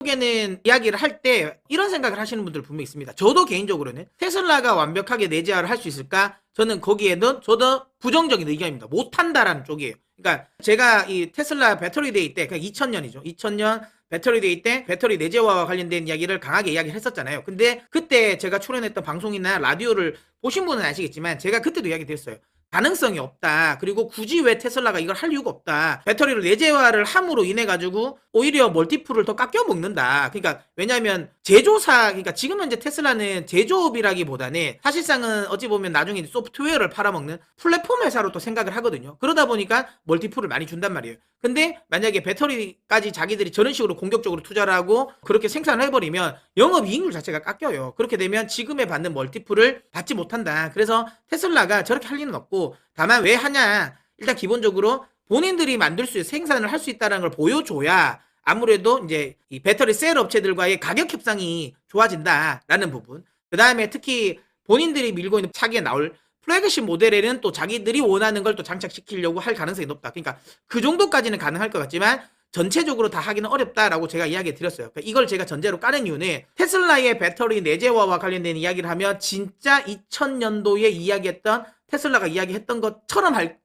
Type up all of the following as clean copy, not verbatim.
결국에는 이야기를 할 때 이런 생각을 하시는 분들 분명히 있습니다. 저도 개인적으로는 테슬라가 완벽하게 내재화를 할 수 있을까? 저는 거기에는 저도 부정적인 의견입니다. 못한다라는 쪽이에요. 그러니까 제가 이 테슬라 배터리 데이 때, 그러니까 2000년이죠. 2000년 배터리 데이 때 배터리 내재화와 관련된 이야기를 강하게 이야기를 했었잖아요. 근데 그때 제가 출연했던 방송이나 라디오를 보신 분은 아시겠지만 제가 그때도 이야기 드렸어요. 가능성이 없다. 그리고 굳이 왜 테슬라가 이걸 할 이유가 없다. 배터리를 내재화를 함으로 인해 가지고 오히려 멀티플을 더 깎여 먹는다. 그러니까 왜냐하면 제조사, 그러니까 지금 현재 테슬라는 제조업이라기보다는 사실상은 어찌 보면 나중에 소프트웨어를 팔아먹는 플랫폼 회사로 또 생각을 하거든요. 그러다 보니까 멀티플을 많이 준단 말이에요. 근데 만약에 배터리까지 자기들이 저런 식으로 공격적으로 투자를 하고 그렇게 생산을 해버리면 영업이익률 자체가 깎여요. 그렇게 되면 지금에 받는 멀티플을 받지 못한다. 그래서 테슬라가 저렇게 할 리는 없고, 다만 왜 하냐, 일단 기본적으로 본인들이 만들 수 생산을 할 수 있다는 걸 보여줘야 아무래도 이제 이 배터리 셀 업체들과의 가격 협상이 좋아진다라는 부분. 그 다음에 특히 본인들이 밀고 있는 차기에 나올 플래그십 모델에는 또 자기들이 원하는 걸 또 장착시키려고 할 가능성이 높다. 그러니까 그 정도까지는 가능할 것 같지만 전체적으로 다 하기는 어렵다라고 제가 이야기 드렸어요. 그러니까 이걸 제가 전제로 까는 이유는 테슬라의 배터리 내재화와 관련된 이야기를 하면 진짜 2000년도에 이야기했던 테슬라가 이야기했던 것처럼 할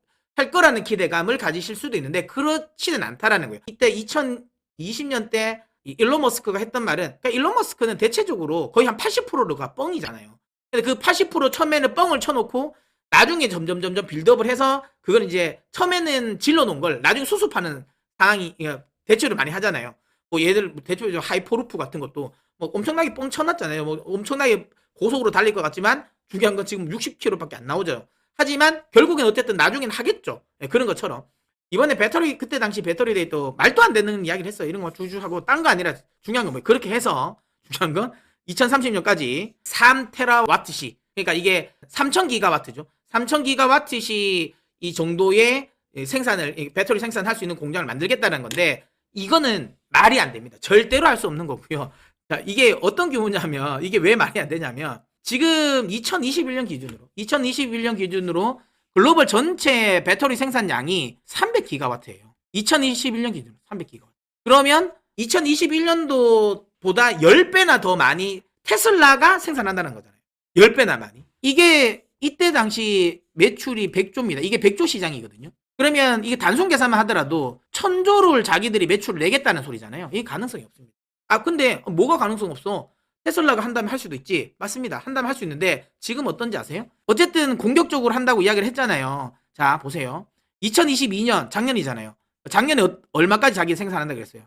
거라는 기대감을 가지실 수도 있는데 그렇지는 않다라는 거예요. 이때 2020년 때 일론 머스크가 했던 말은, 그러니까 일론 머스크는 대체적으로 거의 한 80%가 뻥이잖아요. 근데 그 80% 처음에는 뻥을 쳐놓고 나중에 점점 빌드업을 해서 그걸 이제 처음에는 질러놓은 걸 나중에 수습하는 상황이 대체로 많이 하잖아요. 뭐 얘들 대체로 하이퍼루프 같은 것도 뭐 엄청나게 뻥 쳐놨잖아요. 뭐 엄청나게 고속으로 달릴 것 같지만 중요한 건 지금 60km밖에 안 나오죠. 하지만 결국엔 어쨌든 나중엔 하겠죠. 네, 그런 것처럼 이번에 배터리, 그때 당시 배터리 데이 또 말도 안 되는 이야기를 했어요. 이런 거 주주하고 딴 거 아니라 중요한 건 뭐예요? 그렇게 해서 중요한 건 2030년까지 3테라와트시, 그러니까 이게 3000기가와트죠. 3000기가와트시 이 정도의 생산을, 배터리 생산할 수 있는 공장을 만들겠다는 건데 이거는 말이 안 됩니다. 절대로 할 수 없는 거고요. 자, 이게 어떤 규모냐면, 이게 왜 말이 안 되냐면 지금 2021년 기준으로 글로벌 전체 배터리 생산량이 300기가와트예요. 2021년 기준으로 300기가와트. 그러면 2021년도보다 10배나 더 많이 테슬라가 생산한다는 거잖아요. 10배나 많이. 이게 이때 당시 매출이 100조입니다. 이게 100조 시장이거든요. 그러면 이게 단순 계산만 하더라도 1000조를 자기들이 매출을 내겠다는 소리잖아요. 이게 가능성이 없습니다. 아, 근데 뭐가 가능성 없어? 테슬라가 한다면 할 수도 있지. 맞습니다. 한다면 할 수 있는데 지금 어떤지 아세요? 어쨌든 공격적으로 한다고 이야기를 했잖아요. 자, 보세요. 2022년 작년이잖아요. 작년에 얼마까지 자기 생산한다고 그랬어요?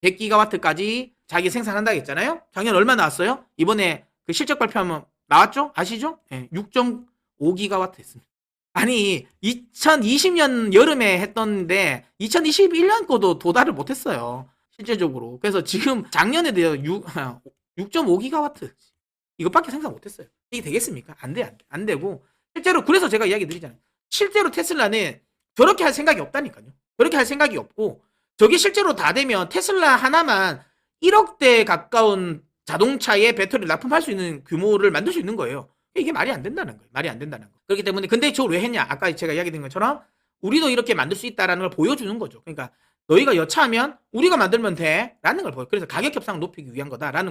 100기가와트까지 자기 생산한다고 했잖아요. 작년 얼마 나왔어요? 이번에 그 실적 발표하면 나왔죠? 아시죠? 네, 6.5기가와트 했습니다. 아니 2020년 여름에 했던데 2021년 거도 도달을 못했어요. 실제적으로. 그래서 지금 작년에 대해 6.5기가와트 이것밖에 생산 못했어요. 이게 되겠습니까? 안 되고, 실제로 그래서 제가 이야기 드리잖아요. 실제로 테슬라는 저렇게 할 생각이 없다니까요. 저렇게 할 생각이 없고, 저게 실제로 다 되면 테슬라 하나만 1억대 가까운 자동차에 배터리를 납품할 수 있는 규모를 만들 수 있는 거예요. 이게 말이 안 된다는 거예요. 말이 안 된다는 거. 그렇기 때문에, 근데 저걸 왜 했냐? 아까 제가 이야기 드린 것처럼 우리도 이렇게 만들 수 있다라는 걸 보여주는 거죠. 그러니까 너희가 여차하면 우리가 만들면 돼 라는 걸 보여요. 그래서 가격 협상을 높이기 위한 거다라는